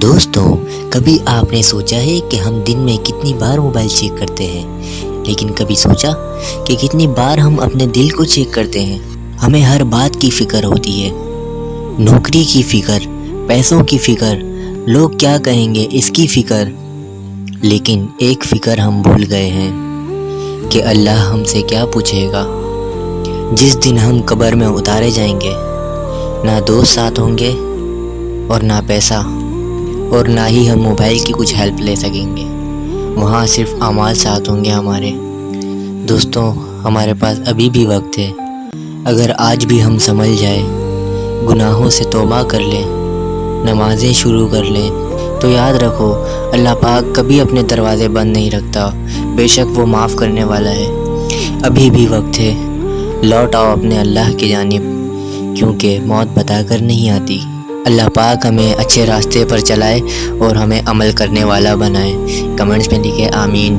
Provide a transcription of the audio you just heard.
دوستوں، کبھی آپ نے سوچا ہے کہ ہم دن میں کتنی بار موبائل چیک کرتے ہیں، لیکن کبھی سوچا کہ کتنی بار ہم اپنے دل کو چیک کرتے ہیں؟ ہمیں ہر بات کی فکر ہوتی ہے، نوکری کی فکر، پیسوں کی فکر، لوگ کیا کہیں گے اس کی فکر، لیکن ایک فکر ہم بھول گئے ہیں کہ اللہ ہم سے کیا پوچھے گا جس دن ہم قبر میں اتارے جائیں گے۔ نہ دوست ساتھ ہوں گے اور نہ پیسہ، اور نہ ہی ہم موبائل کی کچھ ہیلپ لے سکیں گے، وہاں صرف اعمال ساتھ ہوں گے ہمارے۔ دوستوں، ہمارے پاس ابھی بھی وقت ہے، اگر آج بھی ہم سنبھل جائیں، گناہوں سے توبہ کر لیں، نمازیں شروع کر لیں، تو یاد رکھو اللہ پاک کبھی اپنے دروازے بند نہیں رکھتا، بے شک وہ معاف کرنے والا ہے۔ ابھی بھی وقت ہے، لوٹ آؤ اپنے اللہ کی جانب، کیونکہ موت بتا کر نہیں آتی۔ اللہ پاک ہمیں اچھے راستے پر چلائے اور ہمیں عمل کرنے والا بنائے۔ کمنٹس میں لکھے آمین۔